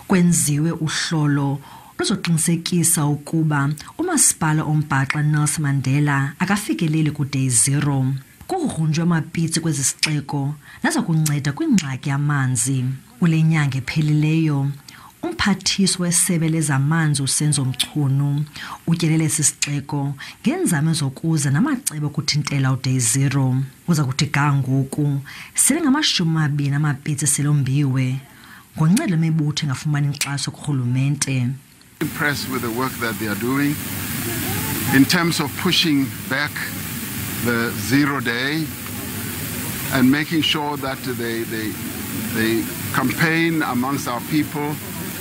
Kwenziwe uhlolo luzoqinisekisa ukuba umasipala ombhaxa Nelson Mandela akafikeleli ku-day 0. Kugrunjwe amapitsi kwezi sixeko naza kunceda kwingxaki yamanzi. Kule nyanga ephelileyo, umphathiswa wesebe lezamanzi uSenzomchunu utyelele sisixeko ngenzame zokuza namacebo okuthintela u-day 0. Uza kuthi ga ngoku sele ngamashumi amapitsi selombiwe ngoncedo lwemibutho engafumani inkxaso kurhulumente. Impressed with the work that they are doing in terms of pushing back the 0 day and making sure that they campaign amongst our people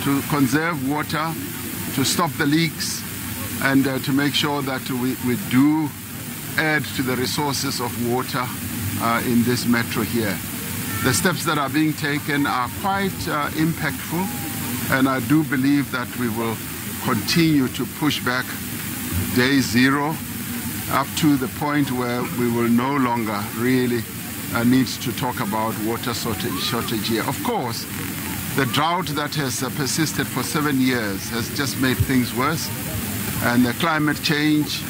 to conserve water, to stop the leaks, and to make sure that we do add to the resources of water in this metro here. The steps that are being taken are quite impactful, and I do believe that we will continue to push back day 0 up to the point where we will no longer really need to talk about water shortage here. Of course, the drought that has persisted for 7 years has just made things worse, and the climate change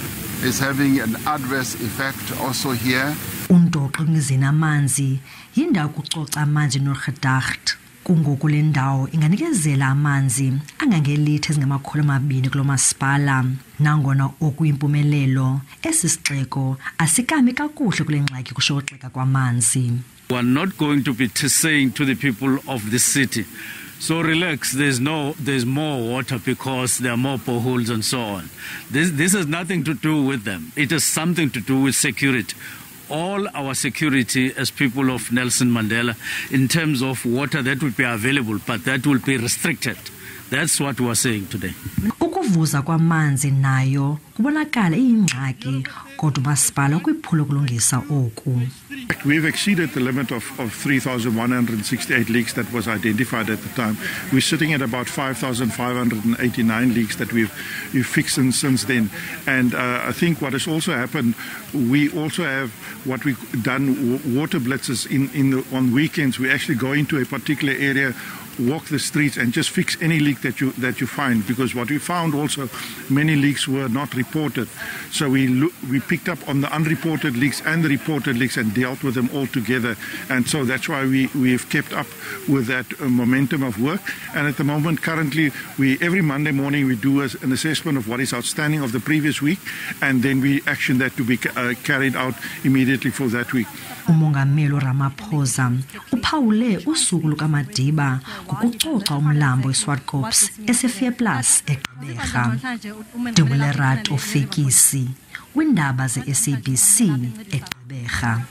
is having an adverse effect also here. Undoqo ngizinamanzi yindawo kucoca amanzi norgedacht. Kungoku le ndawo inganikezela amanzi angangelitha ezingama200 kulo masipala. Nangona okuyimpumelelo esi sixeko asikami kakuhle kule ngxaki kushoxeka kwamanzi. We are not going to be saying to the people of the city, so relax, there's more water because there are more boreholes and so on. This has nothing to do with them. It has something to do with security. All our security as people of Nelson Mandela in terms of water that will be available, but that will be restricted. That's what we are saying today. Ukuvuza kwamanzi nayo kubonakala iyingxaki kodwa umasipala kwiphulo kulungisa oku. We've exceeded the limit of 3,168 leaks that was identified at the time. We're sitting at about 5,589 leaks that we've fixed since then. And I think what has also happened, we also have what we've done, water blitzes on weekends. We actually go into a particular area, walk the streets and just fix any leak that you find, because what we found also, many leaks were not reported. So we picked up on the unreported leaks and the reported leaks and dealt with them all together, and so that's why we've kept up with that momentum of work. And at the moment, currently, every Monday morning we do an assessment of what is outstanding of the previous week, and then we action that to be carried out immediately for that week. Umengameli Ramaphosa uphawule usuku lukaMadiba ngokucoca umlambo iSwartkops eseFearplus eGqeberha. Dubulerato ofekisi windaba zeSABC eGqeberha.